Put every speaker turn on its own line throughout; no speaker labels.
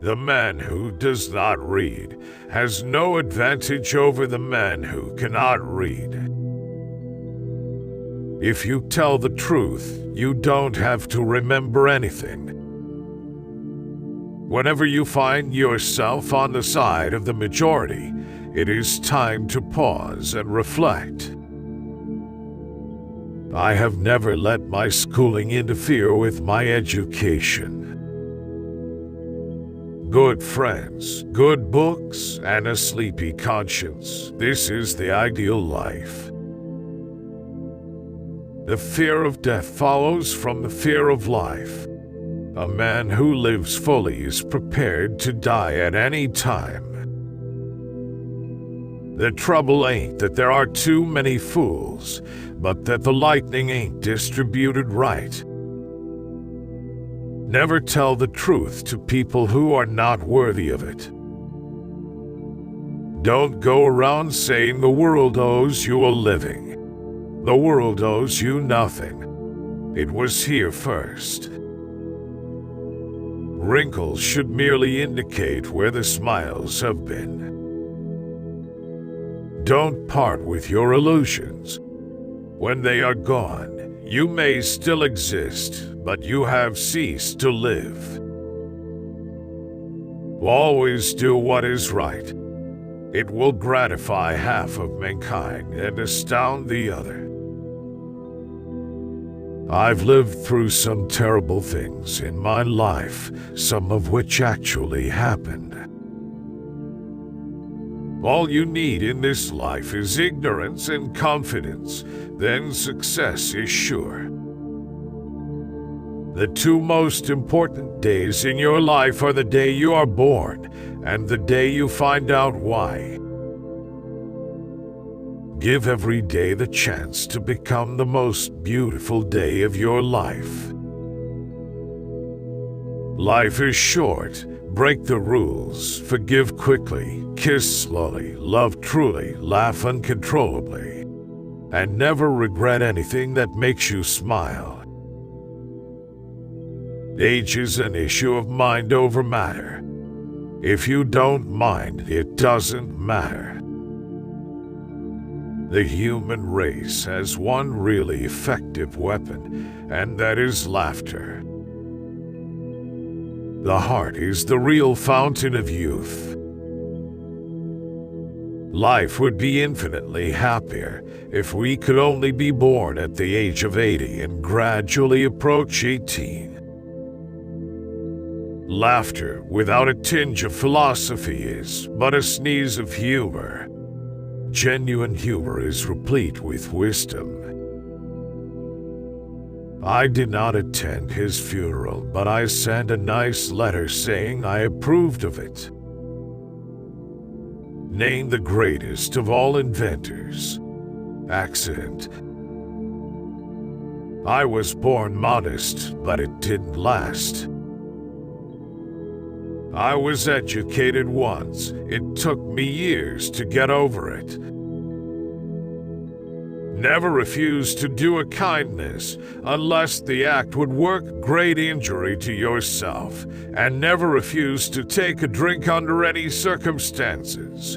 The man who does not read has no advantage over the man who cannot read. If you tell the truth, you don't have to remember anything. Whenever you find yourself on the side of the majority, it is time to pause and reflect. I have never let my schooling interfere with my education. Good friends, good books, and a sleepy conscience. This is the ideal life. The fear of death follows from the fear of life. A man who lives fully is prepared to die at any time. The trouble ain't that there are too many fools, but that the lightning ain't distributed right. Never tell the truth to people who are not worthy of it. Don't go around saying the world owes you a living. The world owes you nothing. It was here first. Wrinkles should merely indicate where the smiles have been. Don't part with your illusions. When they are gone, you may still exist, but you have ceased to live. Always do what is right. It will gratify half of mankind and astound the other. I've lived through some terrible things in my life, some of which actually happened. All you need in this life is ignorance and confidence, then success is sure. The two most important days in your life are the day you are born and the day you find out why. Give every day the chance to become the most beautiful day of your life. Life is short. Break the rules, forgive quickly, kiss slowly, love truly, laugh uncontrollably, and never regret anything that makes you smile. Age is an issue of mind over matter. If you don't mind, it doesn't matter. The human race has one really effective weapon, and that is laughter. The heart is the real fountain of youth. Life would be infinitely happier if we could only be born at the age of 80 and gradually approach 18. Laughter without a tinge of philosophy is but a sneeze of humor. Genuine humor is replete with wisdom. I did not attend his funeral, but I sent a nice letter saying I approved of it. Name the greatest of all inventors. Accident. I was born modest, but it didn't last. I was educated once. It took me years to get over it. Never refuse to do a kindness unless the act would work great injury to yourself, and never refuse to take a drink under any circumstances.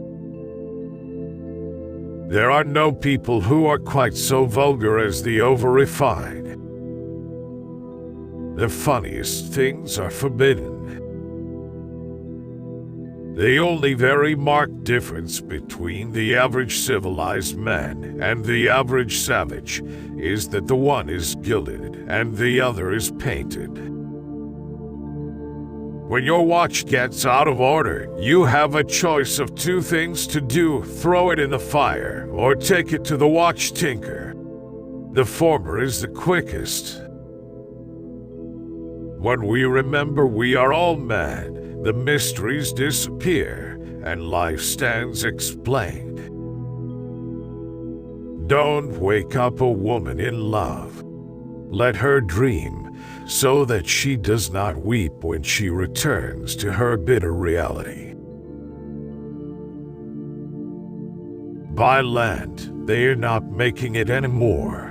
There are no people who are quite so vulgar as the over-refined. The funniest things are forbidden. The only very marked difference between the average civilized man and the average savage is that the one is gilded and the other is painted. When your watch gets out of order, you have a choice of two things to do: throw it in the fire or take it to the watch tinker. The former is the quickest. When we remember we are all mad, the mysteries disappear, and life stands explained. Don't wake up a woman in love. Let her dream, so that she does not weep when she returns to her bitter reality. Buy land, they are not making it anymore.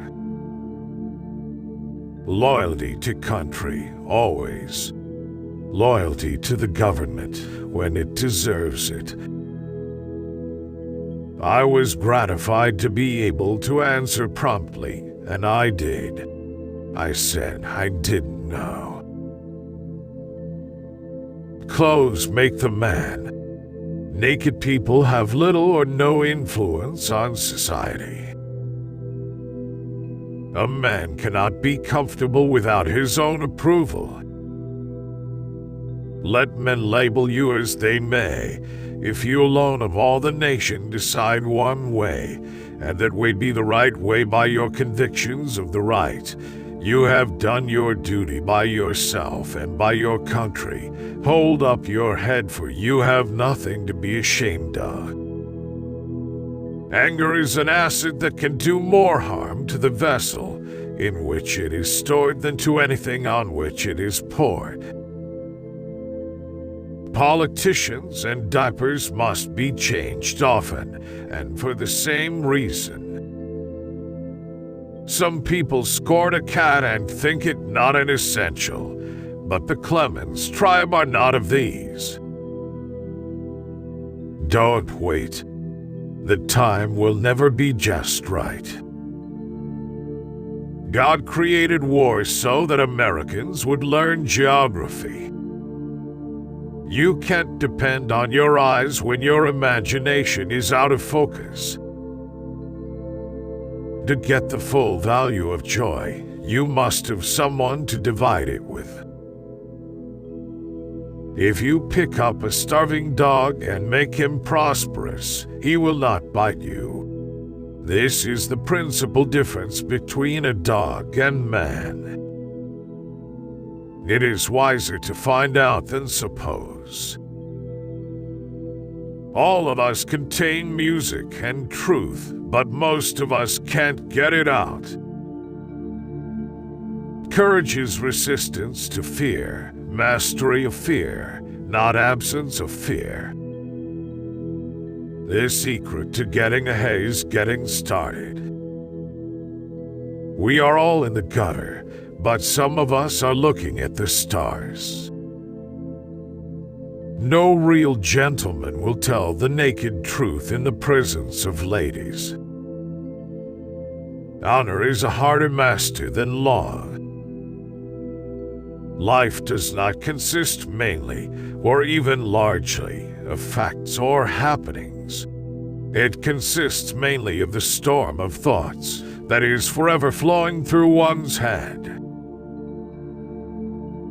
Loyalty to country, always. loyalty to the government when it deserves it. I was gratified to be able to answer promptly, and I did. I said I didn't know. Clothes make the man. Naked people have little or no influence on society. A man cannot be comfortable without his own approval. Let men label you as they may, if you alone of all the nation decide one way, and that way be the right way by your convictions of the right, you have done your duty by yourself and by your country. Hold up your head, for you have nothing to be ashamed of. Anger is an acid that can do more harm to the vessel in which it is stored than to anything on which it is poured. Politicians and diapers must be changed often, and for the same reason. Some people scorn a cat and think it not an essential, but the Clemens tribe are not of these. Don't wait. The time will never be just right. God created war so that Americans would learn geography. You can't depend on your eyes when your imagination is out of focus. To get the full value of joy, you must have someone to divide it with. If you pick up a starving dog and make him prosperous, he will not bite you. This is the principal difference between a dog and man. It is wiser to find out than suppose. All of us contain music and truth, but most of us can't get it out. Courage is resistance to fear, mastery of fear, not absence of fear. The secret to getting ahead is getting started. We are all in the gutter, but some of us are looking at the stars. No real gentleman will tell the naked truth in the presence of ladies. Honor is a harder master than law. Life does not consist mainly, or even largely, of facts or happenings. It consists mainly of the storm of thoughts that is forever flowing through one's head.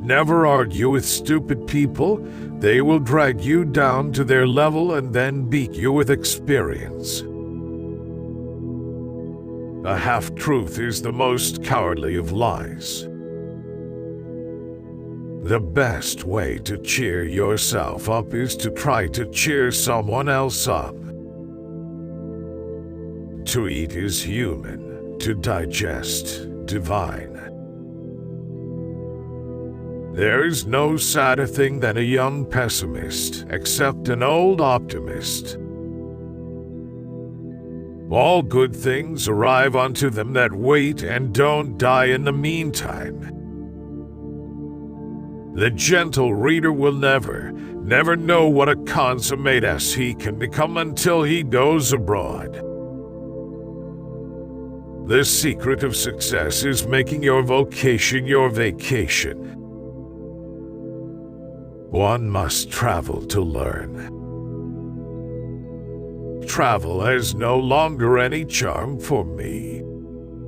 Never argue with stupid people. They will drag you down to their level and then beat you with experience. A half-truth is the most cowardly of lies. The best way to cheer yourself up is to try to cheer someone else up. To eat is human, to digest, divine. There is no sadder thing than a young pessimist, except an old optimist. All good things arrive unto them that wait and don't die in the meantime. The gentle reader will never know what a consummate ass he can become until he goes abroad. The secret of success is making your vocation your vacation. One must travel to learn. Travel has no longer any charm for me.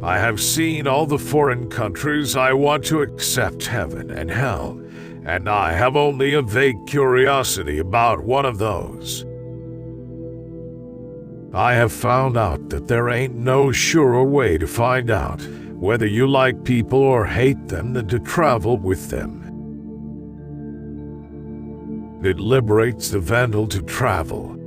I have seen all the foreign countries I want to accept, heaven and hell, and I have only a vague curiosity about one of those. I have found out that there ain't no surer way to find out whether you like people or hate them than to travel with them. It liberates the vandal to travel.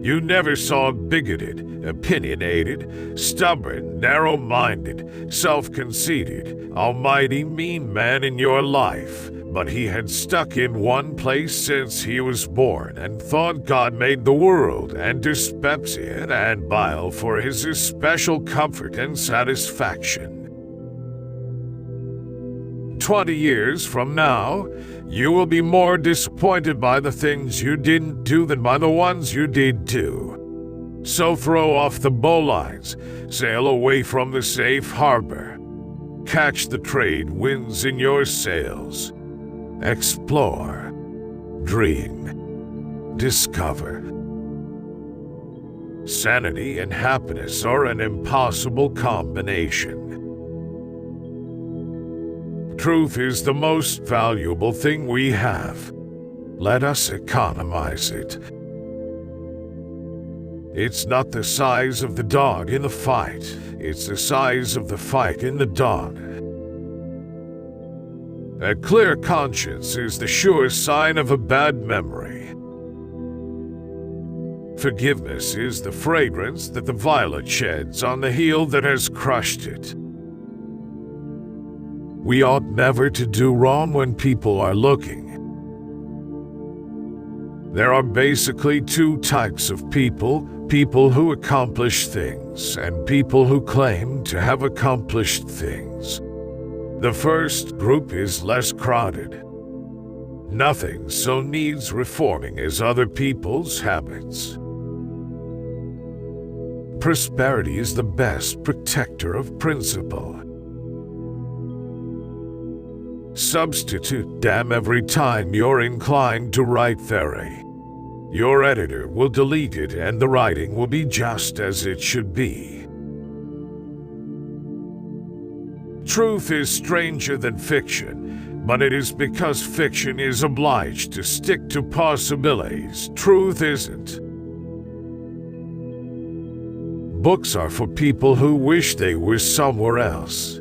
You never saw a bigoted, opinionated, stubborn, narrow-minded, self-conceited, almighty mean man in your life, but he had stuck in one place since he was born and thought God made the world and dyspepsia and bile for his especial comfort and satisfaction. 20 years from now, you will be more disappointed by the things you didn't do than by the ones you did do. So throw off the bowlines, sail away from the safe harbor. Catch the trade winds in your sails. Explore, dream, discover. Sanity and happiness are an impossible combination. Truth is the most valuable thing we have. Let us economize it. It's not the size of the dog in the fight, it's the size of the fight in the dog. A clear conscience is the sure sign of a bad memory. Forgiveness is the fragrance that the violet sheds on the heel that has crushed it. We ought never to do wrong when people are looking. There are basically two types of people: people who accomplish things and people who claim to have accomplished things. The first group is less crowded. Nothing so needs reforming as other people's habits. Prosperity is the best protector of principle. Substitute damn every time you're inclined to write very. Your editor will delete it and the writing will be just as it should be. Truth is stranger than fiction, but it is because fiction is obliged to stick to possibilities. Truth isn't. Books are for people who wish they were somewhere else.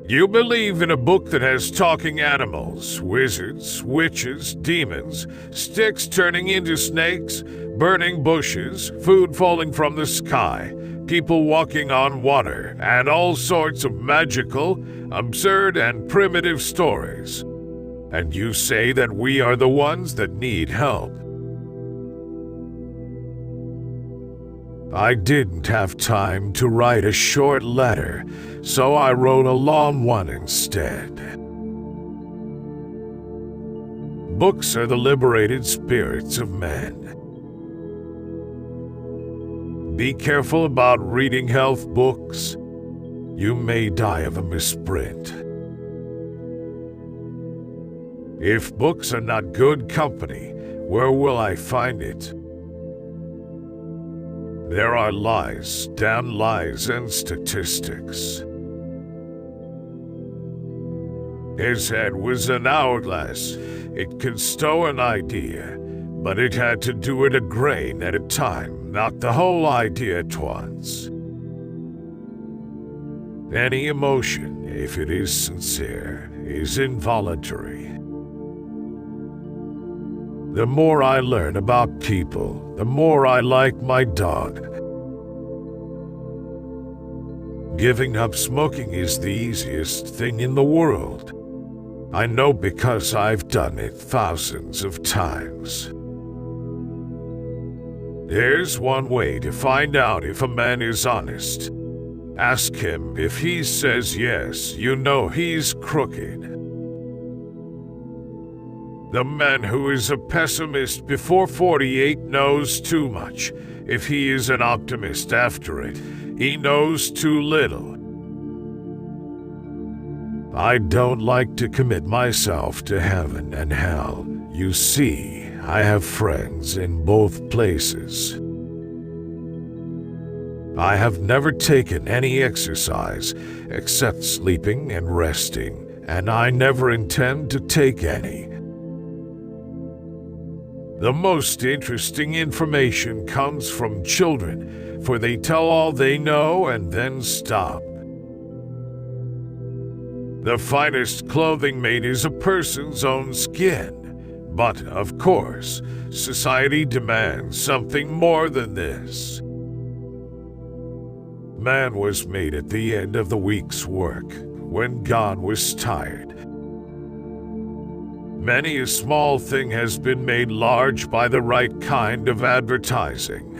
You believe in a book that has talking animals, wizards, witches, demons, sticks turning into snakes, burning bushes, food falling from the sky, people walking on water, and all sorts of magical, absurd, and primitive stories. And you say that we are the ones that need help. I didn't have time to write a short letter, so I wrote a long one instead. Books are the liberated spirits of men. Be careful about reading health books. You may die of a misprint. If books are not good company, where will I find it? There are lies, damn lies, and statistics. His head was an hourglass. It could stow an idea, but it had to do it a grain at a time, not the whole idea at once. Any emotion, if it is sincere, is involuntary. The more I learn about people, the more I like my dog. Giving up smoking is the easiest thing in the world. I know because I've done it thousands of times. There's one way to find out if a man is honest. Ask him. If he says yes, you know he's crooked. The man who is a pessimist before 48 knows too much. If he is an optimist after it, he knows too little. I don't like to commit myself to heaven and hell. You see, I have friends in both places. I have never taken any exercise except sleeping and resting, and I never intend to take any. The most interesting information comes from children, for they tell all they know and then stop. The finest clothing made is a person's own skin, but, of course, society demands something more than this. Man was made at the end of the week's work, when God was tired. Many a small thing has been made large by the right kind of advertising.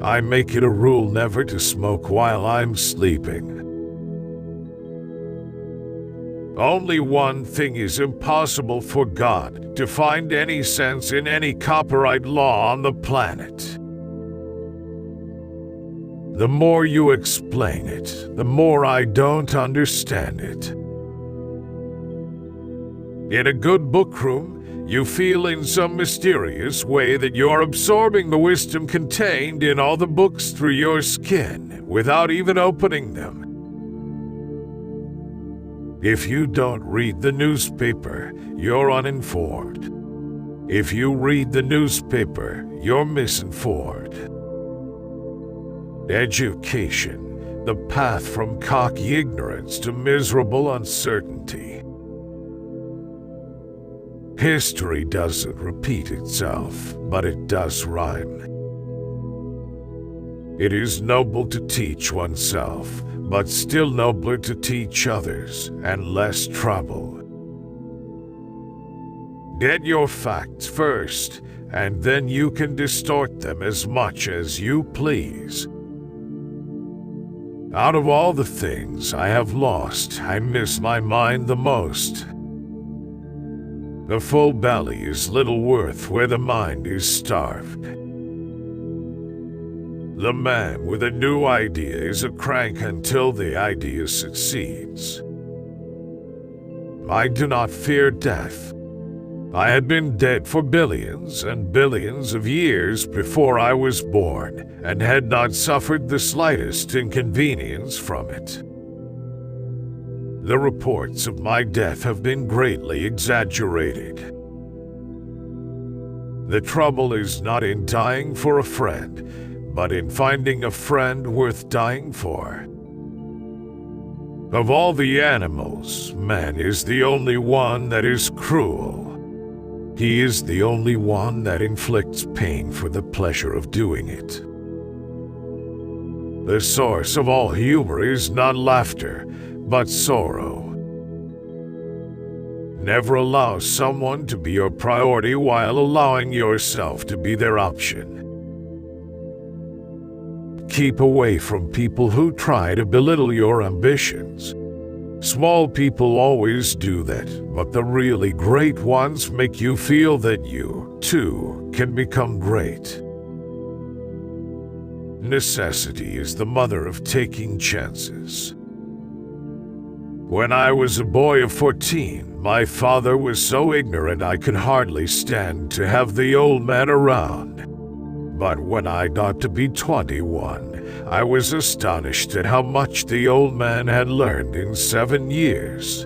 I make it a rule never to smoke while I'm sleeping. Only one thing is impossible for God: to find any sense in any copyright law on the planet. The more you explain it, the more I don't understand it. In a good book room, you feel in some mysterious way that you're absorbing the wisdom contained in all the books through your skin without even opening them. If you don't read the newspaper, you're uninformed. If you read the newspaper, you're misinformed. Education, the path from cocky ignorance to miserable uncertainty. History doesn't repeat itself, but it does rhyme. It is noble to teach oneself, but still nobler to teach others, and less trouble. Get your facts first, and then you can distort them as much as you please. Out of all the things I have lost, I miss my mind the most. A full belly is little worth where the mind is starved. The man with a new idea is a crank until the idea succeeds. I do not fear death. I had been dead for billions and billions of years before I was born, and had not suffered the slightest inconvenience from it. The reports of my death have been greatly exaggerated. The trouble is not in dying for a friend, but in finding a friend worth dying for. Of all the animals, man is the only one that is cruel. He is the only one that inflicts pain for the pleasure of doing it. The source of all humor is not laughter, but sorrow. Never allow someone to be your priority while allowing yourself to be their option. Keep away from people who try to belittle your ambitions. Small people always do that, but the really great ones make you feel that you, too, can become great. Necessity is the mother of taking chances. When I was a boy of 14, my father was so ignorant I could hardly stand to have the old man around. But when I got to be 21, I was astonished at how much the old man had learned in 7 years.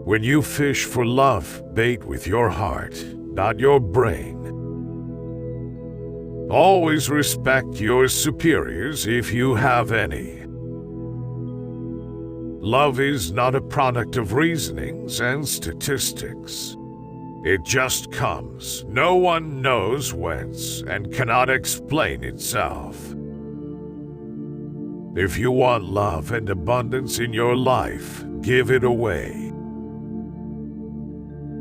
When you fish for love, bait with your heart, not your brain. Always respect your superiors if you have any. Love is not a product of reasonings and statistics. It just comes, no one knows whence, and cannot explain itself. If you want love and abundance in your life, give it away.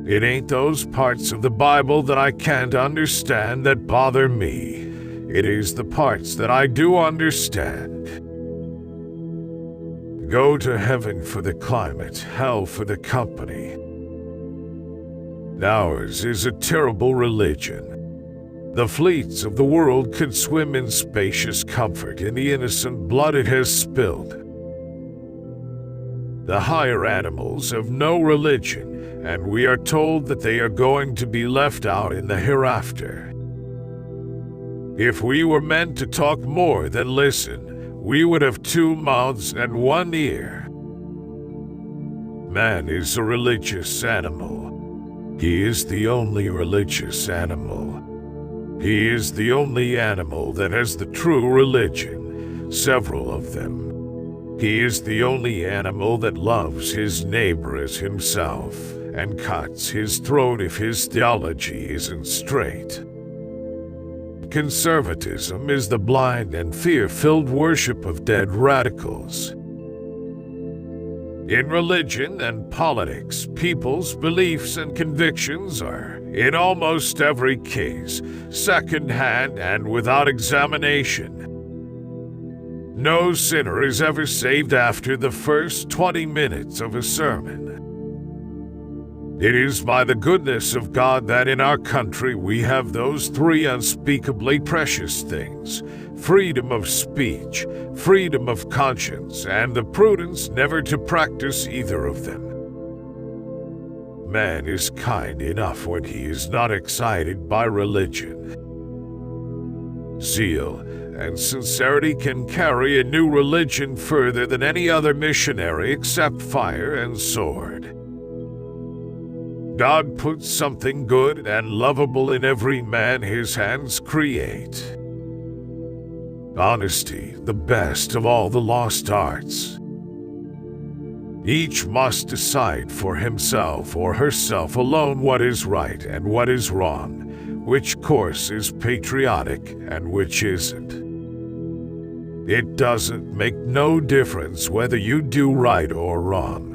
It ain't those parts of the Bible that I can't understand that bother me. It is the parts that I do understand. Go to heaven for the climate, hell for the company. Ours is a terrible religion. The fleets of the world could swim in spacious comfort in the innocent blood it has spilled. The higher animals have no religion, and we are told that they are going to be left out in the hereafter. If we were meant to talk more than listen, we would have 2 mouths and 1 ear. Man is a religious animal. He is the only religious animal. He is the only animal that has the true religion, several of them. He is the only animal that loves his neighbor as himself, and cuts his throat if his theology isn't straight. Conservatism is the blind and fear-filled worship of dead radicals. In religion and politics, people's beliefs and convictions are, in almost every case, second-hand and without examination. No sinner is ever saved after the first 20 minutes of a sermon. It is by the goodness of God that in our country we have those three unspeakably precious things: freedom of speech, freedom of conscience, and the prudence never to practice either of them. Man is kind enough when he is not excited by religion. Zeal and sincerity can carry a new religion further than any other missionary except fire and sword. God puts something good and lovable in every man his hands create. Honesty, the best of all the lost arts. Each must decide for himself or herself alone what is right and what is wrong, which course is patriotic and which isn't. It doesn't make no difference whether you do right or wrong.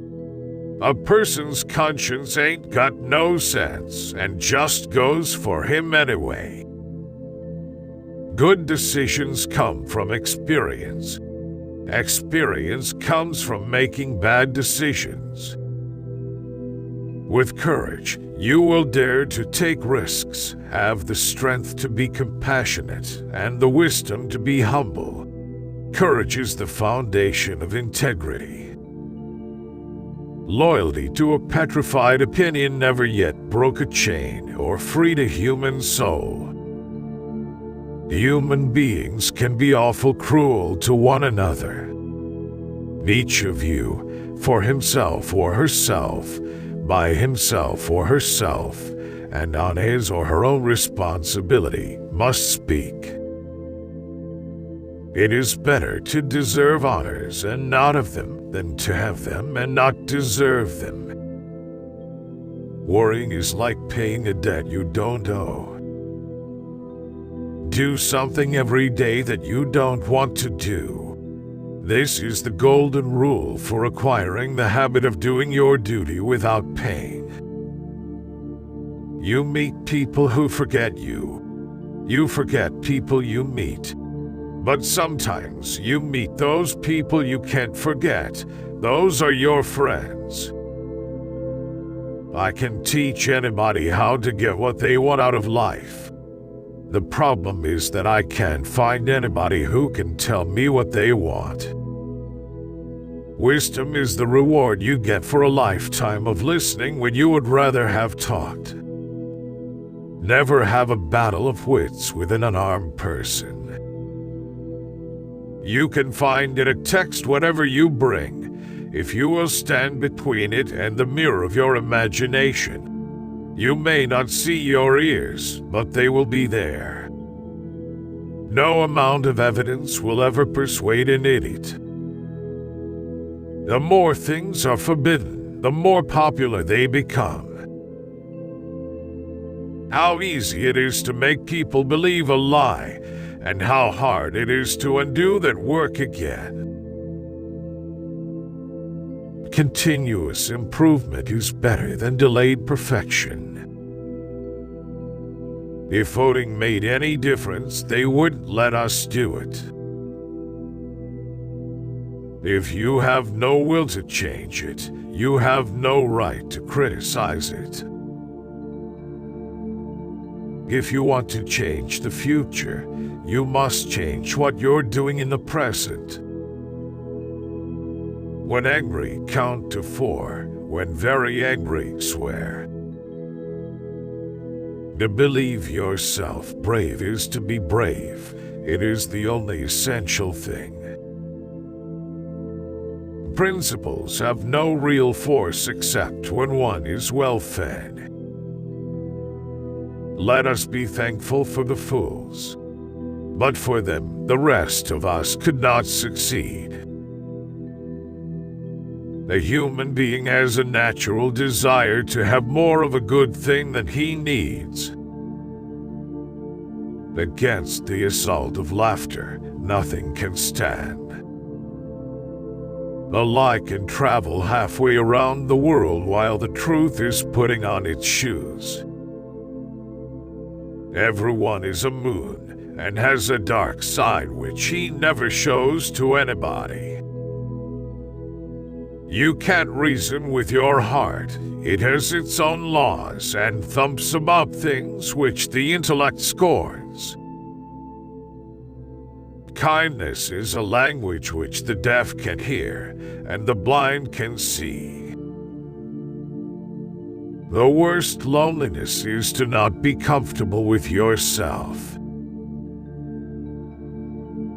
A person's conscience ain't got no sense and just goes for him anyway. Good decisions come from experience. Experience comes from making bad decisions. With courage, you will dare to take risks, have the strength to be compassionate, and the wisdom to be humble. Courage is the foundation of integrity. Loyalty to a petrified opinion never yet broke a chain or freed a human soul. Human beings can be awful cruel to one another. Each of you, for himself or herself, by himself or herself, and on his or her own responsibility, must speak. It is better to deserve honors and not have them than to have them and not deserve them. Worrying is like paying a debt you don't owe. Do something every day that you don't want to do. This is the golden rule for acquiring the habit of doing your duty without pain. You meet people who forget you. You forget people you meet. But sometimes you meet those people you can't forget. Those are your friends. I can teach anybody how to get what they want out of life. The problem is that I can't find anybody who can tell me what they want. Wisdom is the reward you get for a lifetime of listening when you would rather have talked. Never have a battle of wits with an unarmed person. You can find in a text whatever you bring, if you will stand between it and the mirror of your imagination. You may not see your ears, but they will be there. No amount of evidence will ever persuade an idiot. The more things are forbidden, the more popular they become. How easy it is to make people believe a lie, and how hard it is to undo that work again. Continuous improvement is better than delayed perfection. If voting made any difference, they wouldn't let us do it. If you have no will to change it, you have no right to criticize it. If you want to change the future, you must change what you're doing in the present. When angry, count to 4. When very angry, swear. To believe yourself brave is to be brave. It is the only essential thing. Principles have no real force except when one is well fed. Let us be thankful for the fools. But for them, the rest of us could not succeed. A human being has a natural desire to have more of a good thing than he needs. Against the assault of laughter, nothing can stand. A lie can travel halfway around the world while the truth is putting on its shoes. Everyone is a moon and has a dark side which he never shows to anybody. You can't reason with your heart. It has its own laws and thumps about things which the intellect scorns. Kindness is a language which the deaf can hear and the blind can see. The worst loneliness is to not be comfortable with yourself.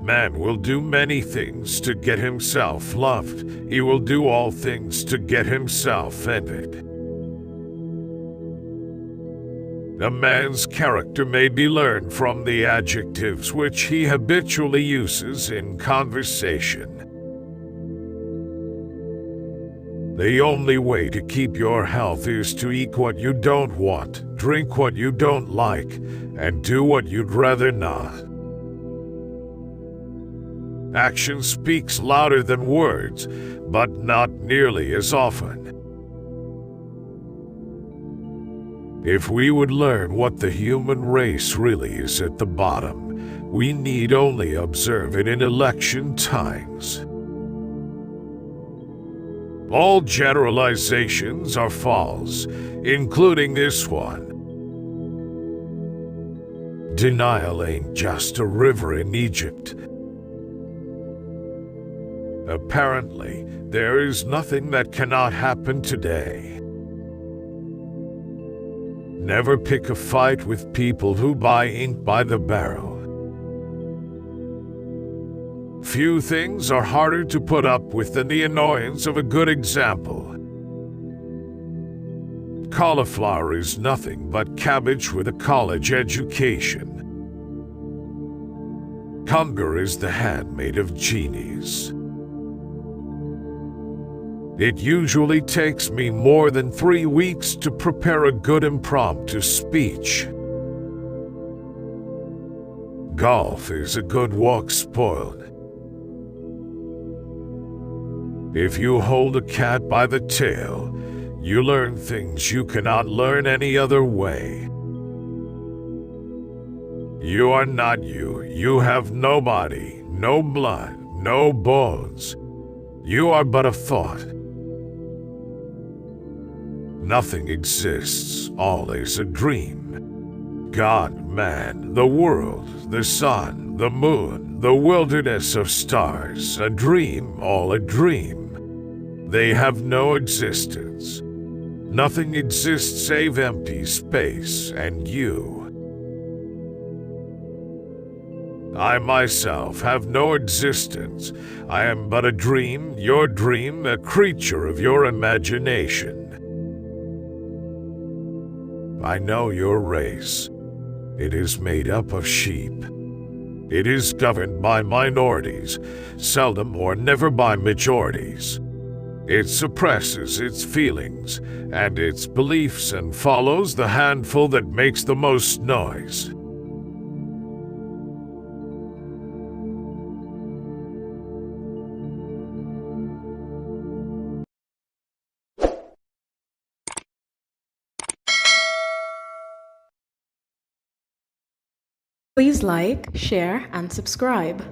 Man will do many things to get himself loved. He will do all things to get himself ended. A man's character may be learned from the adjectives which he habitually uses in conversation. The only way to keep your health is to eat what you don't want, drink what you don't like, and do what you'd rather not. Action speaks louder than words, but not nearly as often. If we would learn what the human race really is at the bottom, we need only observe it in election times. All generalizations are false, including this one. Denial ain't just a river in Egypt. Apparently, there is nothing that cannot happen today. Never pick a fight with people who buy ink by the barrel. Few things are harder to put up with than the annoyance of a good example. Cauliflower is nothing but cabbage with a college education. Hunger is the handmaid of genies. It usually takes me more than 3 weeks to prepare a good impromptu speech. Golf is a good walk spoiled. If you hold a cat by the tail, you learn things you cannot learn any other way. You are not you. You have no body, no blood, no bones. You are but a thought. Nothing exists, all is a dream. God, man, the world, the sun, the moon, the wilderness of stars, a dream, all a dream. They have no existence. Nothing exists save empty space and you. I myself have no existence. I am but a dream, your dream, a creature of your imagination. I know your race. It is made up of sheep. It is governed by minorities, seldom or never by majorities. It suppresses its feelings and its beliefs and follows the handful that makes the most noise.
Please like, share, and subscribe.